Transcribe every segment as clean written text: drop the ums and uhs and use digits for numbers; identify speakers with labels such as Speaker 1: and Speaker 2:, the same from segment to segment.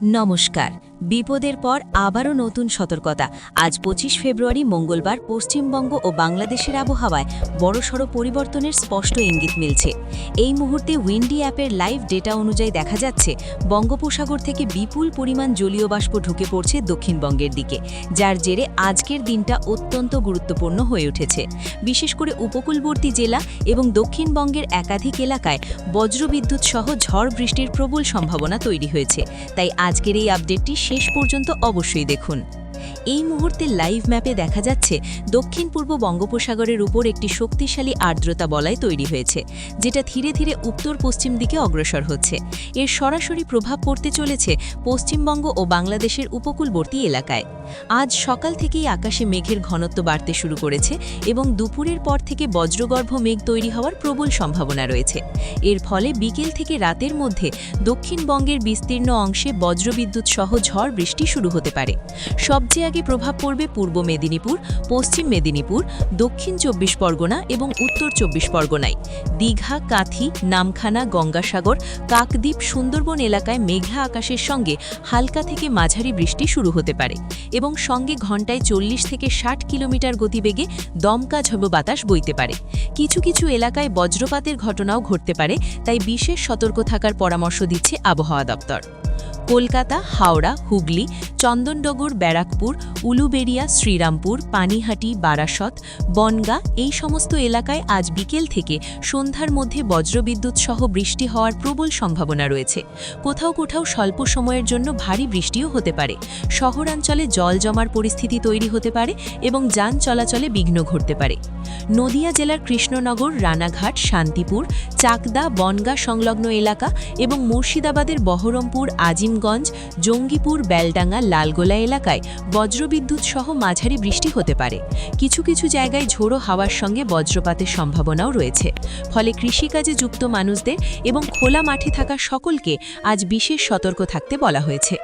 Speaker 1: নমস্কার। বিপদের পর আবারও নতুন সতর্কতা। আজ 25 ফেব্রুয়ারি মঙ্গলবার পশ্চিমবঙ্গ ও বাংলাদেশের আবহাওয়ায় বড়সড় পরিবর্তনের স্পষ্ট ইঙ্গিত মিলছে। এই মুহূর্তে উইন্ডি অ্যাপের লাইভ ডেটা অনুযায়ী দেখা যাচ্ছে বঙ্গোপসাগর থেকে বিপুল পরিমাণ জলীয় বাষ্প ঢুকে পড়ছে দক্ষিণবঙ্গের দিকে, যার জেরে আজকের দিনটা অত্যন্ত গুরুত্বপূর্ণ হয়ে উঠেছে। বিশেষ করে উপকূলবর্তী জেলা এবং দক্ষিণবঙ্গের একাধিক এলাকায় বজ্রবিদ্যুৎ সহ ঝড় বৃষ্টির প্রবল সম্ভাবনা তৈরি হয়েছে। তাই আজকের এই আপডেটটি শেষ পর্যন্ত অবশ্যই দেখুন। এই মুহূর্তে লাইভ ম্যাপে দেখা যাচ্ছে দক্ষিণ পূর্ব বঙ্গোপসাগরের উপর একটি শক্তিশালী আর্দ্রতা বলয় তৈরি হয়েছে, যেটা ধীরে ধীরে উত্তর পশ্চিম দিকে অগ্রসর হচ্ছে। এর সরাসরি প্রভাব পড়তে চলেছে পশ্চিমবঙ্গ ও বাংলাদেশের উপকূলবর্তী এলাকায়। আজ সকাল থেকেই আকাশে মেঘের ঘনত্ব বাড়তে শুরু করেছে এবং দুপুরের পর থেকে বজ্রগর্ভ মেঘ তৈরি হওয়ার প্রবল সম্ভাবনা রয়েছে। এর ফলে বিকেল থেকে রাতের মধ্যে দক্ষিণবঙ্গের বিস্তীর্ণ অংশে বজ্রবিদ্যুৎ সহ ঝড় বৃষ্টি শুরু হতে পারে। সবচেয়ে আগে প্রভাব পড়বে পূর্ব মেদিনীপুর, পশ্চিম মেদিনীপুর, দক্ষিণ 24 পরগনা এবং উত্তর 24 পরগনায়। দীঘা, কাঁথি, নামখানা, গঙ্গাসাগর, কাকদ্বীপ, সুন্দরবন এলাকায় মেঘলা আকাশের সঙ্গে হালকা থেকে মাঝারি বৃষ্টি শুরু হতে পারে এবং সঙ্গে ঘন্টায় 40 থেকে 60 কিলোমিটার গতিবেগে দমকা ঝোড়ো বাতাস বইতে পারে। কিছু কিছু এলাকায় বজ্রপাতের ঘটনাও ঘটতে পারে, তাই বিশেষ সতর্ক থাকার পরামর্শ দিচ্ছে আবহাওয়া দপ্তর। কলকাতা, হাওড়া, হুগলি, চন্দননগর, ব্যারাকপুর, উলুবেড়িয়া, শ্রীরামপুর, পানিহাটি, বারাসত, বনগাঁ এই সমস্ত এলাকায় আজ বিকেল থেকে সন্ধ্যার মধ্যে বজ্রবিদ্যুৎ সহ বৃষ্টি হওয়ার প্রবল সম্ভাবনা রয়েছে। কোথাও কোথাও স্বল্প সময়ের জন্য ভারী বৃষ্টিও হতে পারে। শহরাঞ্চলে জল জমার পরিস্থিতি তৈরি হতে পারে এবং যান চলাচলে বিঘ্ন ঘটতে পারে। নদিয়া জেলার কৃষ্ণনগর, রানাঘাট, শান্তিপুর, চাকদা, বনগাঁ সংলগ্ন এলাকা এবং মুর্শিদাবাদের বহরমপুর, আজিমগঞ্জ, জঙ্গিপুর, বেলডাঙ্গা, লালগোলা এলাকায় বজ্রবিদ্যুৎ সহ মাঝারি বৃষ্টি হতে পারে। কিছু কিছু জায়গায় ঝোড়ো হাওয়ার সঙ্গে বজ্রপাতের সম্ভাবনাও রয়েছে। ফলে কৃষিকাজে যুক্ত মানুষদের এবং খোলা মাঠে থাকা সকলকে আজ বিশেষ সতর্ক থাকতে বলা হয়েছে।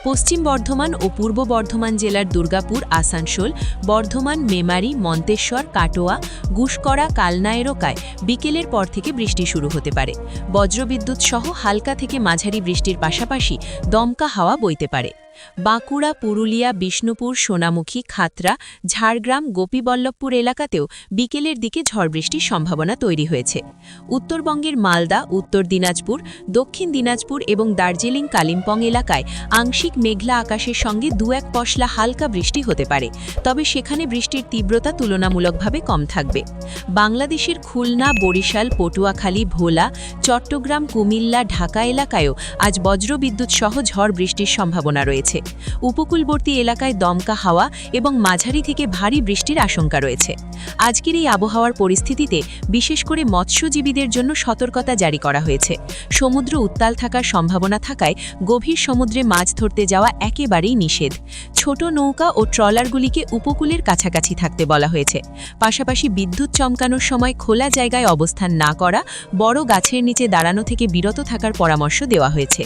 Speaker 1: পশ্চিম বর্ধমান ও পূর্ব বর্ধমান জেলার দুর্গাপুর, আসানসোল, বর্ধমান, মেমারি, মন্তেশ্বর, কাটোয়া, গুসকরা, কালনা এলাকায় বিকেলের পর থেকে বৃষ্টি শুরু হতে পারে। বজ্রবিদ্যুৎ সহ হালকা থেকে মাঝারি বৃষ্টির পাশাপাশি দমকা হাওয়া বইতে পারে। বাঁকুড়া, পুরুলিয়া, বিষ্ণুপুর, সোনামুখী, খাতড়া, ঝাড়গ্রাম, গোপীবল্লভপুর এলাকাতেও বিকেলের দিকে ঝড় বৃষ্টির সম্ভাবনা তৈরি হয়েছে। উত্তরবঙ্গের মালদা, উত্তর দিনাজপুর, দক্ষিণ দিনাজপুর এবং দার্জিলিং, কালিম্পং এলাকায় আংশিক মেঘলা আকাশের সঙ্গে 2-1 পশলা হালকা বৃষ্টি হতে পারে, তবে সেখানে বৃষ্টির তীব্রতা তুলনামূলকভাবে কম থাকবে। বাংলাদেশের খুলনা, বরিশাল, পটুয়াখালী, ভোলা, চট্টগ্রাম, কুমিল্লা, ঢাকা এলাকায়ও আজ বজ্রবিদ্যুৎ সহ ঝড় বৃষ্টির সম্ভাবনা রয়েছে। উপকূলবর্তী এলাকায় দমকা হাওয়া এবং মাঝারি থেকে ভারী বৃষ্টির আশঙ্কা রয়েছে। আজকের এই আবহাওয়ার পরিস্থিতিতে বিশেষ করে মৎস্যজীবীদের জন্য সতর্কতা জারি করা হয়েছে। সমুদ্র উত্তাল থাকার সম্ভাবনা থাকায় গভীর সমুদ্রে মাছ ধরতে যাওয়া একেবারেই নিষেধ। ছোট নৌকা ও ট্রলারগুলিকে উপকূলের কাছাকাছি থাকতে বলা হয়েছে। পাশাপাশি বিদ্যুৎ চমকানোর সময় খোলা জায়গায় অবস্থান না করা, বড় গাছের নিচে দাঁড়ানো থেকে বিরত থাকার পরামর্শ দেওয়া হয়েছে।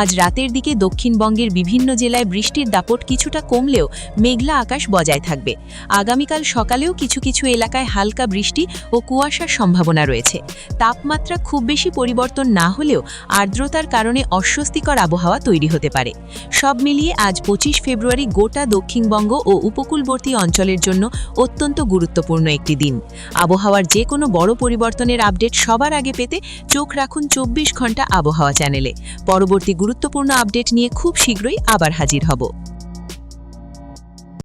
Speaker 1: আজ রাতের দিকে দক্ষিণবঙ্গের বিভিন্ন জেলায় বৃষ্টির দাপট কিছুটা কমলেও মেঘলা আকাশ বজায় থাকবে। আগামীকাল সকালেও কিছু কিছু এলাকায় হালকা বৃষ্টি ও কুয়াশার সম্ভাবনা রয়েছে। তাপমাত্রা খুব বেশি পরিবর্তন না হলেও আর্দ্রতার কারণে অস্বস্তিকর আবহাওয়া তৈরি হতে পারে। সব মিলিয়ে আজ 25 ফেব্রুয়ারি গোটা দক্ষিণবঙ্গ ও উপকূলবর্তী অঞ্চলের জন্য অত্যন্ত গুরুত্বপূর্ণ একটি দিন। আবহাওয়ার যে কোনো বড় পরিবর্তনের আপডেট সবার আগে পেতে চোখ রাখুন 24 ঘন্টা আবহাওয়া চ্যানেলে। পরবর্তী গুরুত্বপূর্ণ আপডেট নিয়ে খুব শীঘ্রই আবার হাজির হব।